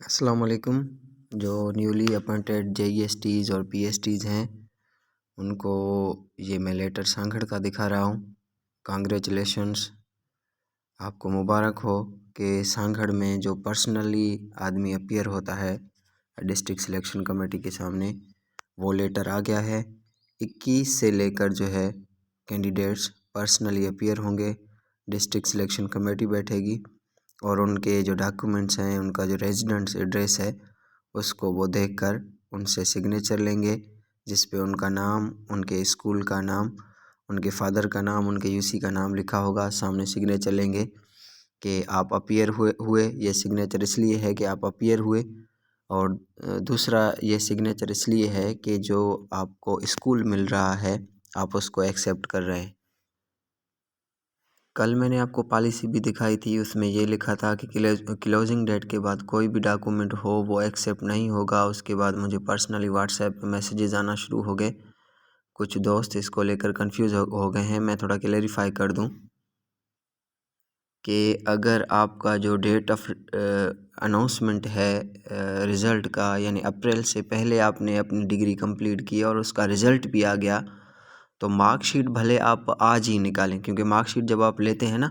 अस्सलाम वालेकुम। जो न्यूली अपॉइंटेड जेईएसटीज़ और पीएसटीज़ हैं उनको ये मैं लेटर सांगड़ का दिखा रहा हूँ। कांग्रेचुलेशंस, आपको मुबारक हो कि सांगड़ में जो पर्सनली आदमी अपीयर होता है डिस्ट्रिक्ट सिलेक्शन कमेटी के सामने, वो लेटर आ गया है। 21 से लेकर जो है कैंडिडेट्स पर्सनली अपीयर होंगे, डिस्ट्रिक्ट सिलेक्शन कमेटी बैठेगी और उनके जो डॉक्यूमेंट्स हैं, उनका जो रेजिडेंस एड्रेस है, उसको वो देखकर उनसे सिग्नेचर लेंगे, जिस पे उनका नाम, उनके स्कूल का नाम, उनके फादर का नाम, उनके यूसी का नाम लिखा होगा। सामने सिग्नेचर लेंगे कि आप अपीयर हुए। ये सिग्नेचर इसलिए है कि आप अपीयर हुए, और दूसरा ये सिग्नेचर इसलिए है कि जो आपको स्कूल मिल रहा है आप उसको एक्सेप्ट कर रहे हैं। कल मैंने आपको पॉलिसी भी दिखाई थी, उसमें ये लिखा था कि क्लोजिंग डेट के बाद कोई भी डॉक्यूमेंट हो वो एक्सेप्ट नहीं होगा। उसके बाद मुझे पर्सनली व्हाट्सएप पे मैसेजेस आना शुरू हो गए। कुछ दोस्त इसको लेकर कंफ्यूज हो गए हैं। मैं थोड़ा क्लेरिफाई कर दूं कि अगर आपका जो डेट ऑफ अनाउंसमेंट है रिज़ल्ट का, यानी अप्रैल से पहले आपने अपनी डिग्री कंप्लीट की और उसका रिज़ल्ट भी आ गया, तो मार्कशीट भले आप आज ही निकालें, क्योंकि मार्कशीट जब आप लेते हैं ना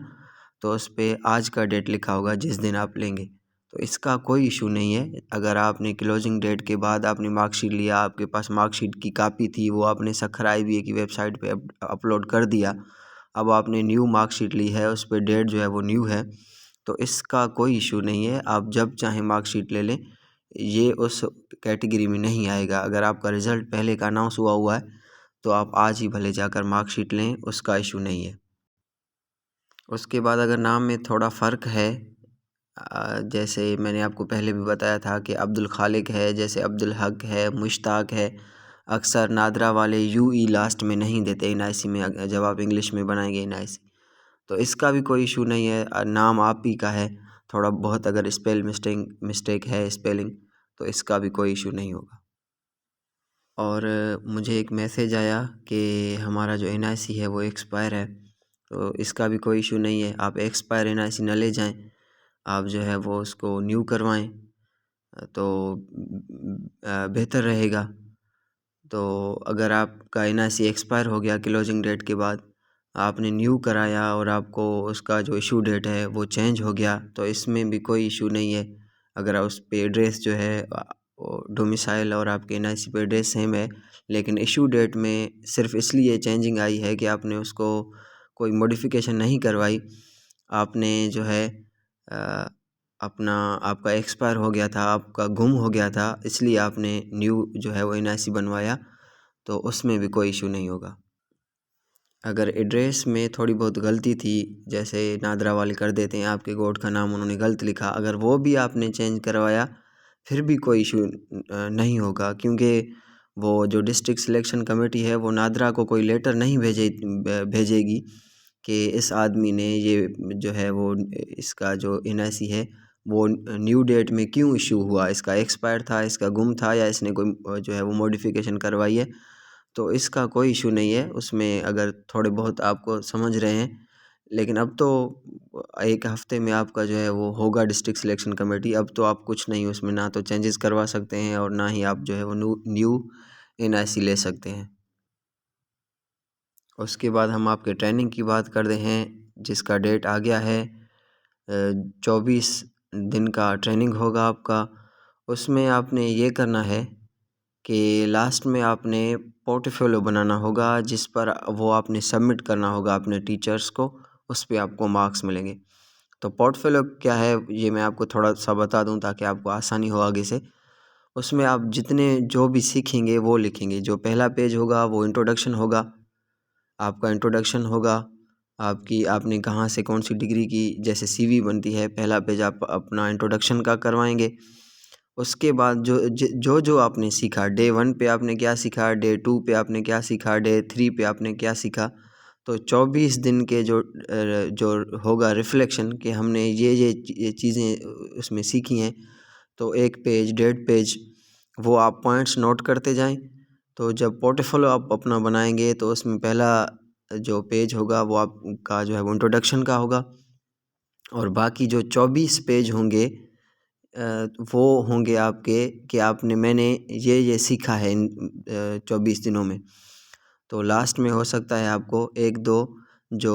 तो उस पर आज का डेट लिखा होगा जिस दिन आप लेंगे। तो इसका कोई इशू नहीं है। अगर आपने क्लोजिंग डेट के बाद आपने मार्कशीट लिया, आपके पास मार्कशीट की कापी थी, वो आपने सखर IBA की वेबसाइट पे अपलोड कर दिया, अब आपने न्यू मार्कशीट ली है, उस पर डेट जो है वो न्यू है, तो इसका कोई इशू नहीं है। आप जब चाहें मार्कशीट ले लें, ये उस कैटेगरी में नहीं आएगा। अगर आपका रिज़ल्ट पहले का अनाउंस हुआ है तो आप आज ही भले जाकर मार्कशीट लें, उसका इशू नहीं है। उसके बाद अगर नाम में थोड़ा फ़र्क है, जैसे मैंने आपको पहले भी बताया था कि अब्दुल खालिक है, जैसे अब्दुल हक है, मुश्ताक है, अक्सर नादरा वाले UE लास्ट में नहीं देते NIC में, जब आप इंग्लिश में बनाएंगे NIC, तो इसका भी कोई इशू नहीं है। नाम आप ही का है, थोड़ा बहुत अगर स्पेल मिस्टेक है स्पेलिंग, तो इसका भी कोई इशू नहीं होगा। और मुझे एक मैसेज आया कि हमारा जो NIC है वो एक्सपायर है, तो इसका भी कोई इशू नहीं है। आप एक्सपायर NIC न ले जाएं, आप जो है वो उसको न्यू करवाएं तो बेहतर रहेगा। तो अगर आपका NIC एक्सपायर हो गया क्लोजिंग डेट के बाद, आपने न्यू कराया और आपको उसका जो इशू डेट है वो चेंज हो गया, तो इसमें भी कोई इशू नहीं है। अगर उस पे एड्रेस जो है डोमिसाइल और आपके NIC पे एड्रेस सेम है, लेकिन इशू डेट में सिर्फ इसलिए चेंजिंग आई है कि आपने उसको कोई मॉडिफिकेशन नहीं करवाई, आपने जो है अपना, आपका एक्सपायर हो गया था, आपका गुम हो गया था, इसलिए आपने न्यू जो है वो NIC बनवाया, तो उसमें भी कोई इशू नहीं होगा। अगर एड्रेस में थोड़ी बहुत गलती थी, जैसे नादरा वाले कर देते हैं, आपके गोट का नाम उन्होंने गलत लिखा, अगर वो भी आपने चेंज करवाया फिर भी कोई इशू नहीं होगा, क्योंकि वो जो डिस्ट्रिक्ट सिलेक्शन कमेटी है वो नादरा को कोई लेटर नहीं भेजेगी कि इस आदमी ने ये जो है वो इसका जो NIC है वो न्यू डेट में क्यों इशू हुआ, इसका एक्सपायर था, इसका गुम था, या इसने कोई जो है वो मॉडिफिकेशन करवाई है, तो इसका कोई इशू नहीं है उसमें। अगर थोड़े बहुत आपको समझ रहे हैं, लेकिन अब तो 1 हफ्ते में आपका जो है वो होगा डिस्ट्रिक्ट सिलेक्शन कमेटी, अब तो आप कुछ नहीं उसमें ना तो चेंजेस करवा सकते हैं और ना ही आप जो है वो न्यू NIC ले सकते हैं। उसके बाद हम आपके ट्रेनिंग की बात करते हैं, जिसका डेट आ गया है। 24 दिन का ट्रेनिंग होगा आपका। उसमें आपने ये करना है कि लास्ट में आपने पोर्टफोलियो बनाना होगा, जिस पर वो आपने सबमिट करना होगा अपने टीचर्स को, उस पर आपको मार्क्स मिलेंगे। तो पोर्टफोलियो क्या है ये मैं आपको थोड़ा सा बता दूं ताकि आपको आसानी हो आगे से। उसमें आप जितने जो भी सीखेंगे वो लिखेंगे। जो पहला पेज होगा वो इंट्रोडक्शन होगा, आपका इंट्रोडक्शन होगा, आपकी आपने कहाँ से कौन सी डिग्री की, जैसे CV बनती है, पहला पेज आप अपना इंट्रोडक्शन का करवाएंगे। उसके बाद जो आपने सीखा, डे 1 पे आपने क्या सीखा, डे 2 पे आपने क्या सीखा, डे 3 पे आपने क्या सीखा, तो 24 दिन के जो होगा रिफ्लेक्शन कि हमने ये चीज़ें उसमें सीखी हैं, तो 1 पेज 1.5 पेज वो आप पॉइंट्स नोट करते जाएं। तो जब पोर्टफोलियो आप अपना बनाएंगे तो उसमें पहला जो पेज होगा वो आपका जो है वो इंट्रोडक्शन का होगा, और बाकी जो 24 पेज होंगे वो होंगे आपके कि आपने मैंने ये सीखा है इन 24 दिनों में। तो लास्ट में हो सकता है आपको एक दो जो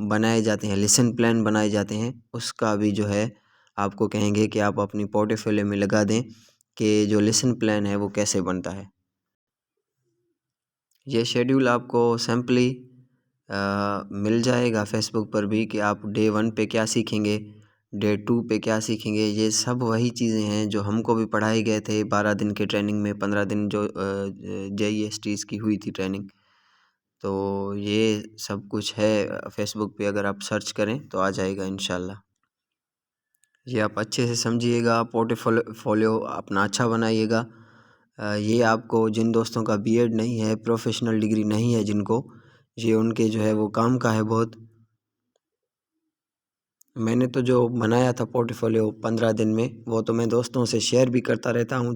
बनाए जाते हैं, लेसन प्लान बनाए जाते हैं, उसका भी जो है आपको कहेंगे कि आप अपनी पोर्टफोलियो में लगा दें कि जो लेसन प्लान है वो कैसे बनता है। ये शेड्यूल आपको सिंपली मिल जाएगा फेसबुक पर भी कि आप डे 1 पे क्या सीखेंगे, डे 2 पे क्या सीखेंगे। ये सब वही चीज़ें हैं जो हमको भी पढ़ाए गए थे 12 दिन के ट्रेनिंग में, 15 दिन जो JESTs की हुई थी ट्रेनिंग। तो ये सब कुछ है फेसबुक पे, अगर आप सर्च करें तो आ जाएगा इंशाल्लाह। ये आप अच्छे से समझिएगा, पोर्टफोलियो अपना अच्छा बनाइएगा। ये आपको जिन दोस्तों का बीएड नहीं है, प्रोफेशनल डिग्री नहीं है जिनको, ये उनके जो है वो काम का है बहुत। मैंने तो जो बनाया था पोर्टफोलियो 15 दिन में, वो तो मैं दोस्तों से शेयर भी करता रहता हूँ।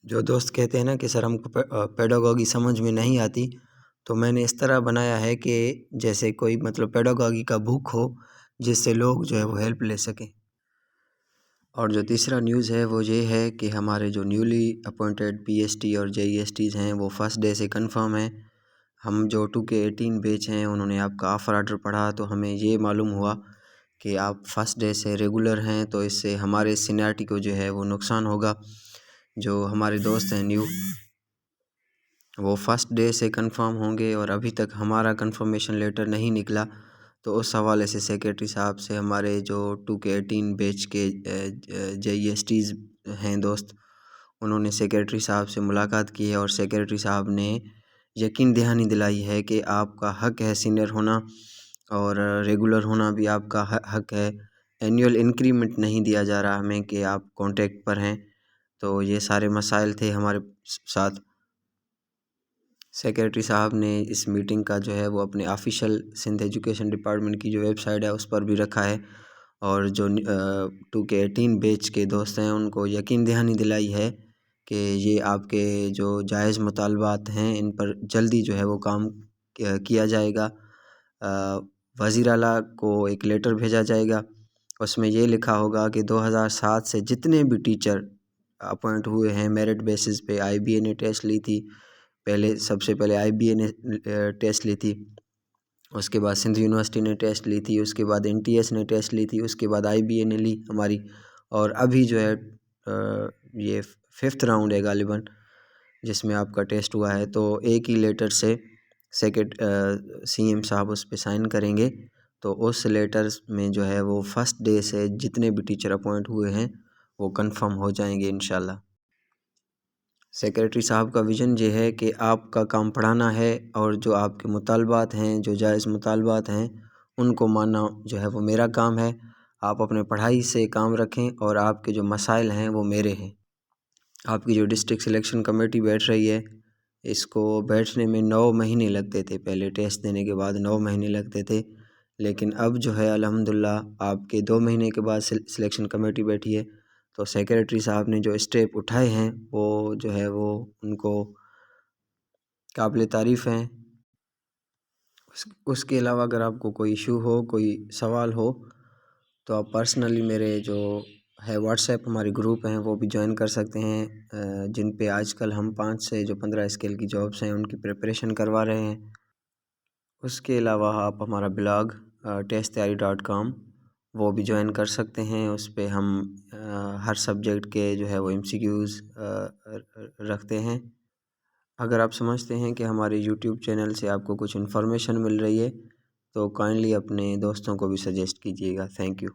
जो दोस्त कहते हैं ना कि सर हमको पेडागॉजी समझ में नहीं आती, तो मैंने इस तरह बनाया है कि जैसे कोई मतलब पेडागॉजी का बुक हो जिससे लोग जो है वो हेल्प ले सकें। और जो तीसरा न्यूज़ है वो ये है कि हमारे जो न्यूली अपॉइंटेड पीएसटी और जेईएसटीज़ हैं वो फर्स्ट डे से कंफर्म है। हम जो 2K18 बैच हैं उन्होंने आपका ऑफ़र ऑर्डर पढ़ा तो हमें ये मालूम हुआ कि आप फर्स्ट डे से रेगुलर हैं, तो इससे हमारे सीनियरिटी को जो है वो नुकसान होगा। जो हमारे दोस्त हैं न्यू, वो फर्स्ट डे से कंफर्म होंगे और अभी तक हमारा कंफर्मेशन लेटर नहीं निकला। तो उस हवाले से सेक्रेटरी साहब से हमारे जो 2K18 बैच के JESTs हैं दोस्त, उन्होंने सेक्रेटरी साहब से मुलाकात की है और सेक्रेटरी साहब ने यकीन दहानी दिलाई है कि आपका हक है सीनियर होना और रेगुलर होना भी आपका हक है। एनुअल इंक्रीमेंट नहीं दिया जा रहा हमें कि आप कॉन्ट्रैक्ट पर हैं। तो ये सारे मसाइल थे हमारे साथ। सेक्रेटरी साहब ने इस मीटिंग का जो है वो अपने ऑफिशियल सिंध एजुकेशन डिपार्टमेंट की जो वेबसाइट है उस पर भी रखा है। और जो 2K18 बैच के दोस्त हैं उनको यकीन दहानी दिलाई है कि ये आपके जो जायज़ मुतालबात हैं इन पर जल्दी जो है वो काम किया जाएगा। वज़ीर आला को एक लेटर भेजा जाएगा, उसमें ये लिखा होगा कि 2007 से जितने भी टीचर अपॉइंट हुए हैं मेरिट बेसिस पे, IBA ने टेस्ट ली थी पहले, सबसे पहले IBA ने टेस्ट ली थी, उसके बाद सिंध यूनिवर्सिटी ने टेस्ट ली थी, उसके बाद NTS ने टेस्ट ली थी, उसके बाद IBA ने ली हमारी, और अभी जो है ये 5th राउंड है गालिबन जिसमें आपका टेस्ट हुआ है। तो एक ही लेटर से CM साहब उस पर साइन करेंगे, तो उस लेटर में जो है वो फर्स्ट डे से जितने भी टीचर अपॉइंट हुए हैं वो कंफर्म हो जाएंगे इंशाल्लाह। सेक्रेटरी साहब का विज़न ये है कि आपका काम पढ़ाना है और जो आपके मुतालबात हैं, जो जायज़ मुतालबात हैं, उनको मानना जो है वो मेरा काम है। आप अपने पढ़ाई से काम रखें और आपके जो मसाइल हैं वो मेरे हैं। आपकी जो डिस्ट्रिक्ट सिलेक्शन कमेटी बैठ रही है, इसको बैठने में 9 महीने लगते थे, पहले टेस्ट देने के बाद 9 महीने लगते थे, लेकिन अब जो है अल्हम्दुलिल्लाह आपके 2 महीने के बाद सिलेक्शन कमेटी बैठी है। तो सेक्रेटरी साहब ने जो स्टेप उठाए हैं वो जो है वो उनको काबिल तारीफ़ हैं। उसके अलावा अगर आपको कोई इशू हो, कोई सवाल हो, तो आप पर्सनली मेरे जो है व्हाट्सएप हमारे ग्रुप हैं वो भी ज्वाइन कर सकते हैं, जिन पे आजकल हम 5 से जो 15 स्केल की जॉब्स हैं उनकी प्रिपरेशन करवा रहे हैं। उसके अलावा आप हमारा ब्लॉग testayari.com वो भी ज्वाइन कर सकते हैं। उस पे हम हर सब्जेक्ट के जो है वो MCQs रखते हैं। अगर आप समझते हैं कि हमारे यूट्यूब चैनल से आपको कुछ इन्फॉर्मेशन मिल रही है तो काइंडली अपने दोस्तों को भी सजेस्ट कीजिएगा। Thank you.